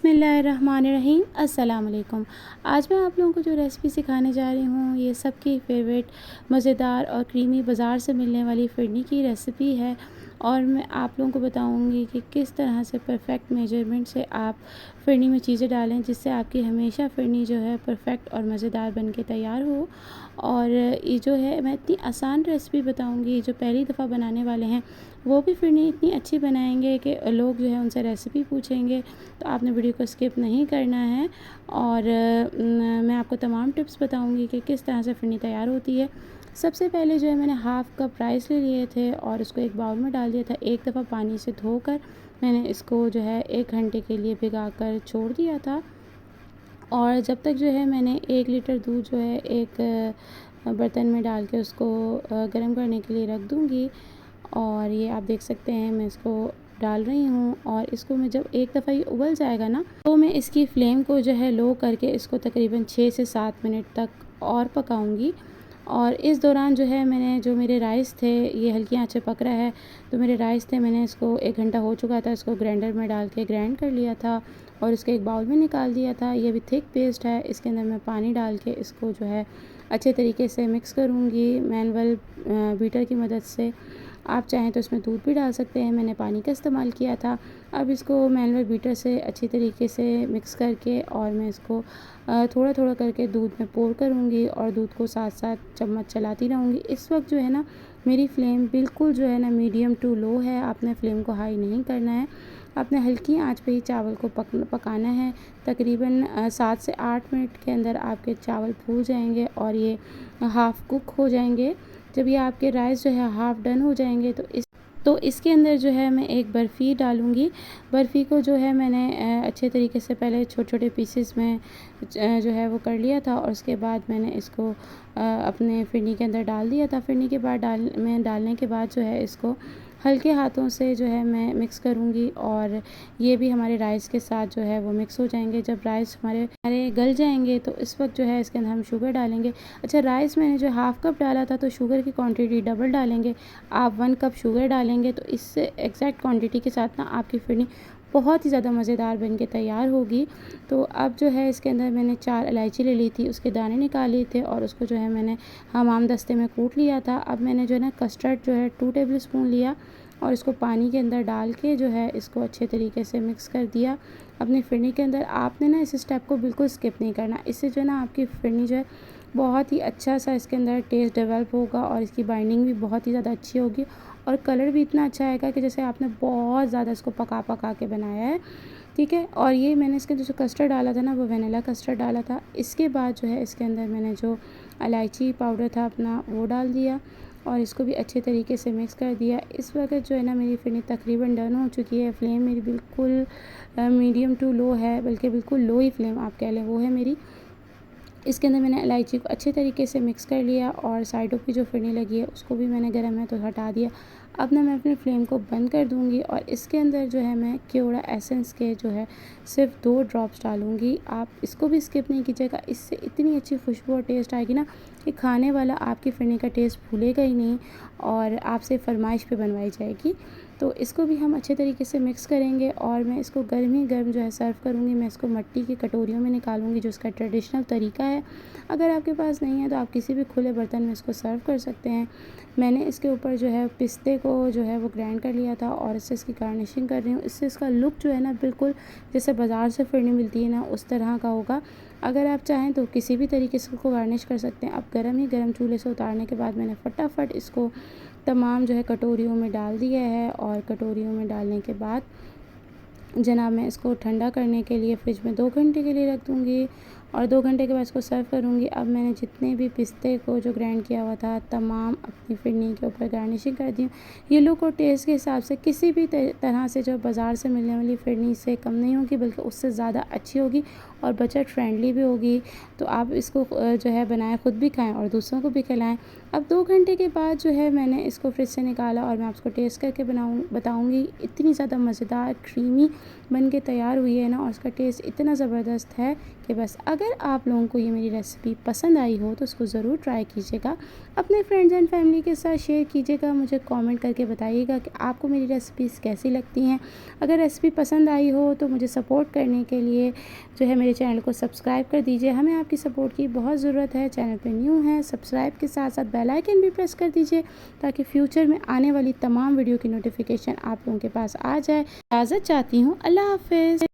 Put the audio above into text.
बिस्मिल्लाहिर्रहमानिर्रहीम। अस्सलाम वालेकुम। आज मैं आप लोगों को जो रेसिपी सिखाने जा रही हूँ ये सबकी फेवरेट मज़ेदार और क्रीमी बाज़ार से मिलने वाली फ़िरनी की रेसिपी है और मैं आप लोगों को बताऊँगी कि किस तरह से परफ़ेक्ट मेजरमेंट से आप फ़िरनी में चीज़ें डालें जिससे आपकी हमेशा फ़िरनी जो है परफ़ेक्ट और मज़ेदार बन के तैयार हो। और ये जो है मैं इतनी आसान रेसिपी बताऊँगी, जो पहली दफ़ा बनाने वाले हैं वो भी फ़िरनी इतनी अच्छी बनाएंगे कि लोग जो है उनसे रेसिपी पूछेंगे। तो आपने वीडियो को स्किप नहीं करना है और मैं आपको तमाम टिप्स बताऊंगी कि किस तरह से फ़िरनी तैयार होती है। सबसे पहले जो है मैंने हाफ़ कप राइस ले लिए थे और उसको एक बाउल में डाल दिया था। एक दफ़ा पानी से धोकर मैंने इसको जो है 1 घंटे के लिए भिगा कर छोड़ दिया था। और जब तक जो है मैंने 1 लीटर दूध जो है एक बर्तन में डाल के उसको गर्म करने के लिए रख दूँगी। और ये आप देख सकते हैं मैं इसको डाल रही हूँ और इसको मैं जब एक दफ़ा ये उबल जाएगा ना तो मैं इसकी फ्लेम को जो है लो करके इसको तकरीबन 6 से 7 मिनट तक और पकाऊंगी। और इस दौरान जो है मैंने जो मेरे राइस थे ये हल्की आंच पे पक रहा है। तो मेरे राइस थे, मैंने इसको 1 घंटा हो चुका था, इसको ग्राइंडर में डाल के ग्राइंड कर लिया था और इसके एक बाउल में निकाल दिया था। ये भी थिक पेस्ट है। इसके अंदर मैं पानी डाल के इसको जो है अच्छे तरीके से मिक्स करूँगी मैनुअल बीटर की मदद से। आप चाहें तो इसमें दूध भी डाल सकते हैं, मैंने पानी का इस्तेमाल किया था। अब इसको मैनुअल बीटर से अच्छी तरीके से मिक्स करके और मैं इसको थोड़ा थोड़ा करके दूध में पोर करूँगी और दूध को साथ साथ चम्मच चलाती रहूँगी। इस वक्त जो है ना मेरी फ्लेम बिल्कुल जो है ना मीडियम टू लो है। आपने फ्लेम को हाई नहीं करना है, आपने हल्की आंच पे ही चावल को पकाना है। तकरीबन 7 से 8 मिनट के अंदर आपके चावल फूल जाएंगे और ये हाफ़ कुक हो जाएंगे। जब ये आपके राइस जो है हाफ़ डन हो जाएंगे तो इसके अंदर जो है मैं एक बर्फ़ी डालूँगी। बर्फ़ी को जो है मैंने अच्छे तरीके से पहले छोटे-छोटे पीसेस में जो है वो कर लिया था और उसके बाद मैंने इसको अपने फ़िरनी के अंदर डाल दिया था। फ़िरनी के बाद डालने के बाद जो है इसको हल्के हाथों से जो है मैं मिक्स करूँगी और ये भी हमारे राइस के साथ जो है वो मिक्स हो जाएंगे। जब राइस हमारे गल जाएंगे तो इस वक्त जो है इसके अंदर हम शुगर डालेंगे। अच्छा, राइस मैंने जो हाफ़ कप डाला था तो शुगर की क्वांटिटी डबल डालेंगे। आप 1 कप शुगर डालेंगे तो इससे एग्जैक्ट क्वांटिटी के साथ ना आपकी फ़िरनी बहुत ही ज़्यादा मज़ेदार बन के तैयार होगी। तो अब जो है इसके अंदर मैंने 4 इलायची ले ली थी, उसके दाने निकाल लिए थे और उसको जो है मैंने हमाम दस्ते में कूट लिया था। अब मैंने जो है ना कस्टर्ड जो है 2 टेबल स्पून लिया और इसको पानी के अंदर डाल के जो है इसको अच्छे तरीके से मिक्स कर दिया अपनी फ़िरनी के अंदर। आपने ना इस स्टेप को बिल्कुल स्किप नहीं करना, इससे जो है ना आपकी फ़िरनी जो है बहुत ही अच्छा सा इसके अंदर टेस्ट डेवलप होगा और इसकी बाइंडिंग भी बहुत ही ज़्यादा अच्छी होगी और कलर भी इतना अच्छा आएगा कि जैसे आपने बहुत ज़्यादा इसको पका पका के बनाया है। ठीक है, और ये मैंने इसके अंदर जो कस्टर्ड डाला था ना वो वनीला कस्टर्ड डाला था। इसके बाद जो है इसके अंदर मैंने जो इलायची पाउडर था अपना वो डाल दिया और इसको भी अच्छे तरीके से मिक्स कर दिया। इस वक्त जो है ना मेरी फ़िरनी तकरीबन डन हो चुकी है। फ्लेम मेरी बिल्कुल मीडियम टू लो है, बल्कि बिल्कुल लो ही फ्लेम आप कह लें वो है मेरी। इसके अंदर मैंने इलायची को अच्छे तरीके से मिक्स कर लिया और साइडों की जो फ़िरनी लगी है उसको भी मैंने गर्म है तो हटा दिया। अब ना मैं अपनी फ्लेम को बंद कर दूँगी और इसके अंदर जो है मैं केवड़ा एसेंस के जो है सिर्फ 2 ड्रॉप्स डालूँगी। आप इसको भी स्किप नहीं कीजिएगा, इससे इतनी अच्छी खुशबू और टेस्ट आएगी ना कि खाने वाला आपकी फ़िरनी का टेस्ट भूलेगा ही नहीं और आपसे फरमाइश पे बनवाई जाएगी। तो इसको भी हम अच्छे तरीके से मिक्स करेंगे और मैं इसको गर्म ही गर्म जो है सर्व करूँगी। मैं इसको मिट्टी की कटोरियों में निकालूँगी जो इसका ट्रेडिशनल तरीका है। अगर आपके पास नहीं है तो आप किसी भी खुले बर्तन में इसको सर्व कर सकते हैं। मैंने इसके ऊपर जो है पिस्ते को जो है वो ग्राइंड कर लिया था और इससे इसकी गार्निशिंग कर रही हूँ। इससे इसका लुक जो है ना बिल्कुल जैसे बाज़ार से फ़िरनी मिलती है ना उस तरह का होगा। अगर आप चाहें तो किसी भी तरीके से इसको गार्निश कर सकते हैं। अब गरम ही गरम चूल्हे से उतारने के बाद मैंने फटाफट इसको तमाम जो है कटोरियों में डाल दिया है और कटोरियों में डालने के बाद जनाब मैं इसको ठंडा करने के लिए फ्रिज में 2 घंटे के लिए रख दूँगी और 2 घंटे के बाद इसको सर्व करूँगी। अब मैंने जितने भी पिस्ते को जो ग्राइंड किया हुआ था तमाम अपनी फ़िरनी के ऊपर गार्निशिंग कर दी हूँ। ये लुक और टेस्ट के हिसाब से किसी भी तरह से जो बाज़ार से मिलने वाली फ़िरनी से कम नहीं होगी, बल्कि उससे ज़्यादा अच्छी होगी और बजट फ्रेंडली भी होगी। तो आप इसको जो है बनाएं, ख़ुद भी खाएँ और दूसरों को भी खिलाएँ। अब 2 घंटे के बाद जो है मैंने इसको फ्रिज से निकाला और मैं आपको टेस्ट करके बताऊँगी। इतनी ज़्यादा मज़ेदार क्रीमी बन के तैयार हुई है ना और उसका टेस्ट इतना ज़बरदस्त है कि बस। अगर आप लोगों को ये मेरी रेसिपी पसंद आई हो तो उसको ज़रूर ट्राई कीजिएगा, अपने फ्रेंड्स एंड फैमिली के साथ शेयर कीजिएगा, मुझे कमेंट करके बताइएगा कि आपको मेरी रेसिपीज़ कैसी लगती हैं। अगर रेसिपी पसंद आई हो तो मुझे सपोर्ट करने के लिए जो है मेरे चैनल को सब्सक्राइब कर दीजिए, हमें आपकी सपोर्ट की बहुत ज़रूरत है। चैनल पे न्यू हैं, सब्सक्राइब के साथ साथ बेल आइकन भी प्रेस कर दीजिए ताकि फ्यूचर में आने वाली तमाम वीडियो की नोटिफिकेशन आप लोगों के पास आ जाए। इजाज़त चाहती हूँ, अल्लाह हाफ़िज़।